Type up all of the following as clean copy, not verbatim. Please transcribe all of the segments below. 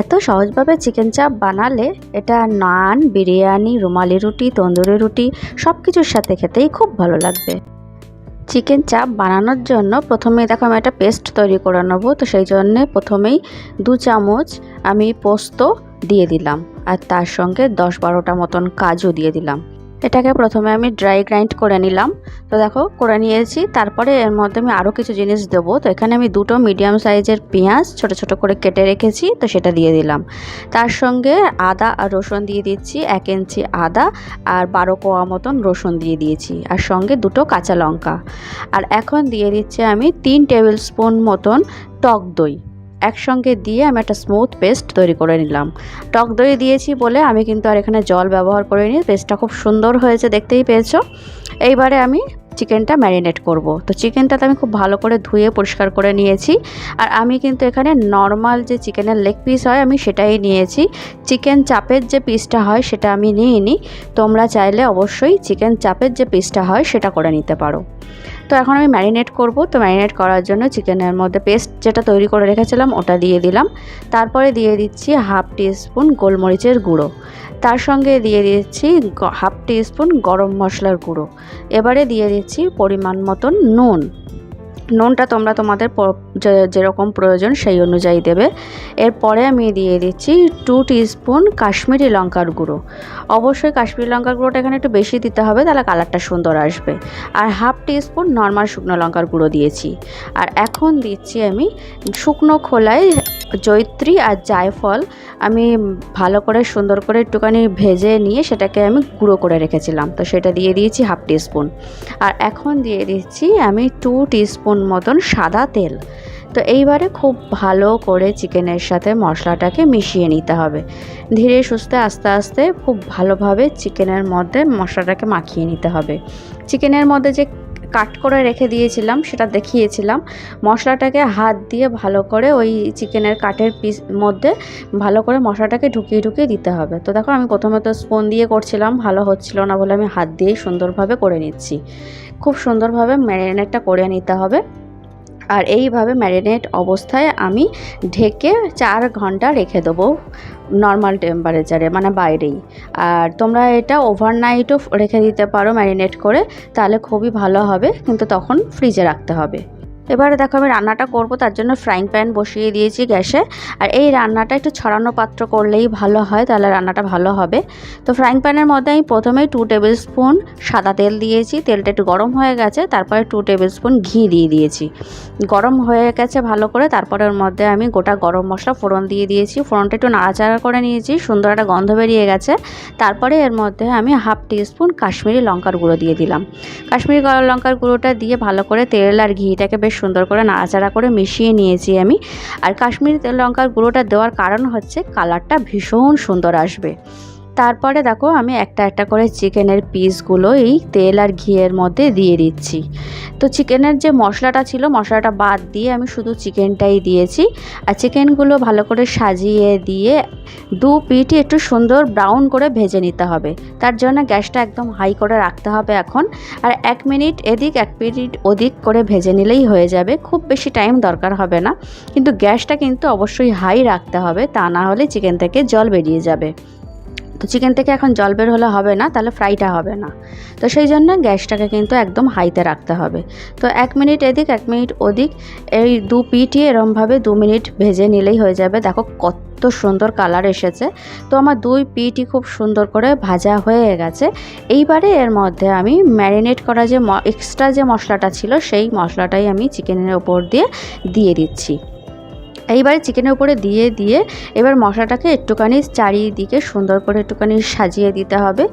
এত সহজভাবে চিকেন চাপ বানালে এটা নান, বিরিয়ানি, রুমালি রুটি, তন্দুরি রুটি সব কিছুর সাথে খেতেই খুব ভালো লাগবে। চিকেন চাপ বানানোর জন্য প্রথমে দেখো আমি একটা পেস্ট তৈরি করে নেব। তো সেই জন্যে প্রথমেই 2 চামচ আমি পোস্ত দিয়ে দিলাম, আর তার সঙ্গে 10-12টা মতন কাজু দিয়ে দিলাম। এটাকে প্রথমে আমি ড্রাই গ্রাইন্ড করে নিলাম। তো দেখো করে নিয়েছি। তারপরে এর মধ্যে আমি আরও কিছু জিনিস দেবো। তো এখানে আমি 2টো মিডিয়াম সাইজের পেঁয়াজ ছোট ছোট করে কেটে রেখেছি, তো সেটা দিয়ে দিলাম। তার সঙ্গে আদা আর রসুন দিয়ে দিচ্ছি, 1 ইঞ্চি আদা আর 12 কোয়া মতন রসুন দিয়ে দিয়েছি, আর সঙ্গে 2টো কাঁচা লঙ্কা। আর এখন দিয়ে দিচ্ছি আমি 3 টেবিল স্পুন মতন টক দই। একসঙ্গে দিয়ে আমি একটা স্মুথ পেস্ট তৈরি করে নিলাম। টক দই দিয়েছি বলে আমি কিন্তু আর এখানে জল ব্যবহার করিনি। পেস্টটা খুব সুন্দর হয়েছে, দেখতেই পেয়েছো। এইবারে আমি চিকেনটা ম্যারিনেট করব। তো চিকেনটাতে আমি খুব ভালো করে ধুয়ে পরিষ্কার করে নিয়েছি। আর আমি কিন্তু এখানে নর্মাল যে চিকেনের লেগ পিস হয় আমি সেটাই নিয়েছি। চিকেন চাপের যে পিসটা হয় সেটা আমি নিইনি। তোমরা চাইলে অবশ্যই চিকেন চাপের যে পিসটা হয় সেটা করে নিতে পারো। তো এখন আমি ম্যারিনেট করব। তো ম্যারিনেট করার জন্য চিকেনের মধ্যে পেস্ট যেটা তৈরি করে রেখেছিলাম ওটা দিয়ে দিলাম। তারপরে দিয়ে দিচ্ছি 1/2 টিস্পুন গোলমরিচের গুঁড়ো, তার সঙ্গে দিয়ে দিচ্ছি 1/2 টিস্পুন গরম মশলার গুঁড়ো। এবারে দিয়ে দিচ্ছি পরিমাণ মতন নুন। নুনটা তোমরা তোমাদের যেরকম প্রয়োজন সেই অনুযায়ী দেবে। এরপরে আমি দিয়ে দিচ্ছি 2 টিস্পুন কাশ্মীরি লঙ্কার গুঁড়ো। অবশ্যই কাশ্মীরি লঙ্কার গুঁড়োটা এখানে একটু বেশি দিতে হবে, তাহলে কালারটা সুন্দর আসবে। আর 1/2 টিস্পুন নর্মাল শুকনো লঙ্কার গুঁড়ো দিয়েছি। আর এখন দিচ্ছি আমি শুকনো খোলায় জয়িত্রী আর জায়ফল আমি ভালো করে সুন্দর করে একটুখানি ভেজে নিয়ে সেটাকে আমি গুঁড়ো করে রেখেছিলাম, তো সেটা দিয়ে দিয়েছি 1/2 টিস্পুন। আর এখন দিয়ে দিচ্ছি আমি 2 টিস্পুন মতন সাদা তেল। তো এইবারে খুব ভালো করে চিকেনের সাথে মশলাটাকে মিশিয়ে নিতে হবে। ধীরে সুস্থে আস্তে আস্তে খুব ভালোভাবে চিকেনের মধ্যে মশলাটাকে মাখিয়ে নিতে হবে। চিকেনের মধ্যে যে কাট করে রেখে দিয়েছিলাম সেটা দেখিয়েছিলাম। মশলাটাকে হাত দিয়ে ভালো করে ওই চিকেনের কাটের পিস মধ্যে ভালো করে মশলাটাকে ঢুকিয়ে ঢুকিয়ে দিতে হবে। তো দেখো আমি প্রথমে তো স্পুন দিয়ে করছিলাম, ভালো হচ্ছিল না বলে আমি হাত দিয়েই সুন্দরভাবে করে নিচ্ছি। খুব সুন্দরভাবে ম্যারিনেটটা করে নিতে হবে। আর এইভাবে ম্যারিনেট অবস্থায় আমি ঢেকে 4 ঘন্টা রেখে দেবো নর্মাল টেম্পারেচারে, মানে বাইরেই। আর তোমরা এটা ওভারনাইটও রেখে দিতে পারো ম্যারিনেট করে, তাহলে খুবই ভালো হবে, কিন্তু তখন ফ্রিজে রাখতে হবে। এবারে দেখো আমি রান্নাটা করব, তার জন্য ফ্রাইং প্যান বসিয়ে দিয়েছি গ্যাসে। আর এই রান্নাটা একটু ছড়ানো পাত্র করলেই ভালো হয়, তাহলে রান্নাটা ভালো হবে। তো ফ্রাইং প্যানের মধ্যে আমি প্রথমেই 2 টেবিল স্পুন সাদা তেল দিয়েছি। তেলটা একটু গরম হয়ে গেছে, তারপরে 2 টেবিল স্পুন ঘি দিয়ে দিয়েছি। গরম হয়ে গেছে ভালো করে, তারপরে ওর মধ্যে আমি গোটা গরম মশলা ফোড়ন দিয়ে দিয়েছি। ফোড়নটা একটু নাড়াচাড়া করে নিয়েছি, সুন্দর একটা গন্ধ বেরিয়ে গেছে। তারপরে এর মধ্যে আমি 1/2 টিস্পুন কাশ্মীরি লঙ্কার গুঁড়ো দিয়ে দিলাম। কাশ্মীরি লঙ্কার গুঁড়োটা দিয়ে ভালো করে তেল আর ঘিটাকে বেশ সুন্দর করে নাড়াচাড়া করে মিশিয়ে নিয়েছি আমি। আর কাশ্মীরি লঙ্কার গুঁড়োটা দেওয়ার কারণ হচ্ছে কালারটা ভীষণ সুন্দর আসবে। তারপরে দেখো আমি একটা একটা করে চিকেনের পিসগুলো এই তেল আর ঘিয়ের মধ্যে দিয়ে দিচ্ছি। তো চিকেনের যে মশলাটা ছিল মশলাটা বাদ দিয়ে আমি শুধু চিকেনটাই দিয়েছি। আর চিকেনগুলো ভালো করে সাজিয়ে দিয়ে 2 পিঠই একটু সুন্দর ব্রাউন করে ভেজে নিতে হবে। তার জন্য গ্যাসটা একদম হাই করে রাখতে হবে এখন। আর 1 মিনিট এদিক 1 মিনিট ওদিক করে ভেজে নিলেই হয়ে যাবে, খুব বেশি টাইম দরকার হবে না। কিন্তু গ্যাসটা কিন্তু অবশ্যই হাই রাখতে হবে, তা না হলে চিকেন থেকে জল বেরিয়ে যাবে। তো চিকেন থেকে এখন জল বের হলে হবে না, তাহলে ফ্রাইটা হবে না। তো সেই জন্য গ্যাসটাকে কিন্তু একদম হাইতে রাখতে হবে। তো 1 মিনিট এদিক 1 মিনিট ওদিক এই 2 পিঠই এরমভাবে 2 মিনিট ভেজে নিলেই হয়ে যাবে। দেখো কত সুন্দর কালার এসেছে। তো আমার 2 পিঠই খুব সুন্দর করে ভাজা হয়ে গেছে। এইবারে এর মধ্যে আমি ম্যারিনেট করা যে এক্সট্রা যে মশলাটা ছিল সেই মশলাটাই আমি চিকেনের ওপর দিয়ে দিচ্ছি। এইবারে চিকেনের উপরে দিয়ে এবার মশলাটাকে একটুখানি চারিদিকে সুন্দর করে একটুখানি সাজিয়ে দিতে হবে।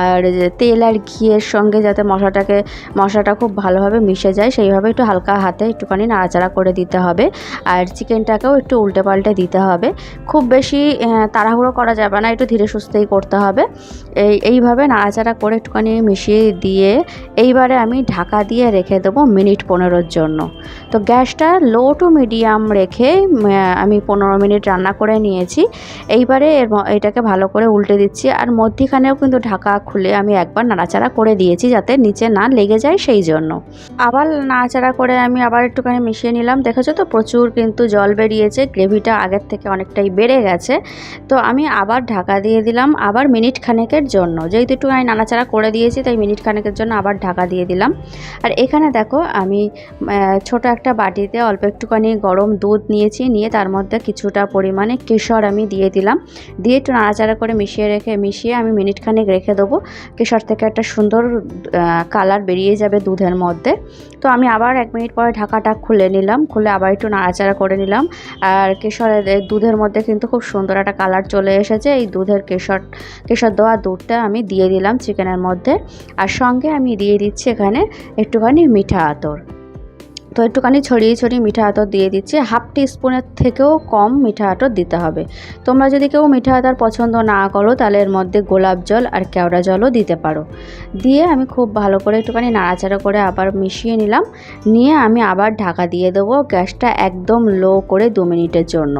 আর তেল আর ঘিয়ের সঙ্গে যাতে মশলাটা খুব ভালোভাবে মিশে যায় সেইভাবে একটু হালকা হাতে একটুখানি নাড়াচাড়া করে দিতে হবে। আর চিকেনটাকেও একটু উল্টে পাল্টে দিতে হবে। খুব বেশি তাড়াহুড়ো করা যাবে না, একটু ধীরে সুস্থেই করতে হবে। এইভাবে নাড়াচাড়া করে একটুখানি মিশিয়ে দিয়ে এইবারে আমি ঢাকা দিয়ে রেখে দেবো মিনিট 15-র জন্য। তো গ্যাসটা লো টু মিডিয়াম রেখে আমি 15 মিনিট রান্না করে নিয়েছি। এইবারে এটাকে ভালো করে উল্টে দিচ্ছি, আর মধ্যিখানেও কিন্তু ঢাকা খুলে আমি একবার নাড়াচাড়া করে দিয়েছি যাতে নিচে না লেগে যায় সেই জন্য। আবার নাড়াচাড়া করে আমি আবার একটুখানি মিশিয়ে নিলাম। দেখেছো তো প্রচুর কিন্তু জল বেরিয়েছে, গ্রেভিটা আগের থেকে অনেকটাই বেড়ে গেছে। তো আমি আবার ঢাকা দিয়ে দিলাম আবার মিনিট খানেকের জন্য, যেহেতু একটুখানি নাড়াচাড়া করে দিয়েছি তাই মিনিট খানেকের জন্য আবার ঢাকা দিয়ে দিলাম। আর এখানে দেখো আমি ছোট একটা বাটিতে অল্প একটুখানি গরম দুধ নিয়েছি, নিয়ে তার মধ্যে কিছুটা পরিমাণে কেশর আমি দিয়ে দিলাম, দিয়ে একটু নাড়াচাড়া করে মিশিয়ে আমি মিনিট খানেক রেখে দেবো। কেশর থেকে একটা সুন্দর কালার বেরিয়ে যাবে দুধের মধ্যে। তো আমি আবার 1 মিনিট পরে ঢাকাটা খুলে নিলাম, খুলে আবার একটু নাড়াচাড়া করে নিলাম। আর দুধের মধ্যে কিন্তু খুব সুন্দর একটা কালার চলে এসেছে। এই কেশর দেওয়া দুধটা আমি দিয়ে দিলাম চিকেনের মধ্যে, আর সঙ্গে আমি দিয়ে দিচ্ছি এখানে একটুখানি মিঠা আতর। তো একটুখানি ছড়িয়ে মিঠা আতর দিয়ে দিচ্ছি, 1/2 টিস্পুনের থেকেও কম মিঠা আতর দিতে হবে। তোমরা যদি কেউ মিঠা আতর পছন্দ না করো তাহলে এর মধ্যে গোলাপ জল আর কেওড়া জলও দিতে পারো। দিয়ে আমি খুব ভালো করে একটুখানি নাড়াচাড়া করে আবার মিশিয়ে নিলাম, নিয়ে আমি আবার ঢাকা দিয়ে দেবো গ্যাসটা একদম লো করে 2 মিনিটের জন্য।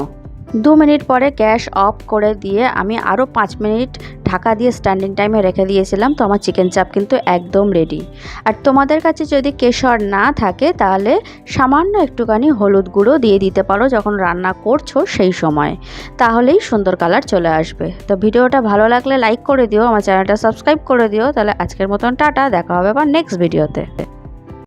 2 মিনিট পরে গ্যাস অফ করে দিয়ে আমি আরও 5 মিনিট ঢাকা দিয়ে স্ট্যান্ডিং টাইমে রেখে দিয়েছিলাম। তো আমার চিকেন চাপ কিন্তু একদম রেডি। আর তোমাদের কাছে যদি কেশর না থাকে তাহলে সামান্য একটুখানি হলুদ গুঁড়ো দিয়ে দিতে পারো যখন রান্না করছো সেই সময়, তাহলেই সুন্দর কালার চলে আসবে। তো ভিডিওটা ভালো লাগলে লাইক করে দিও, আমার চ্যানেলটা সাবস্ক্রাইব করে দিও। তাহলে আজকের মতন টাটা, দেখা হবে আবার নেক্সট ভিডিওতে।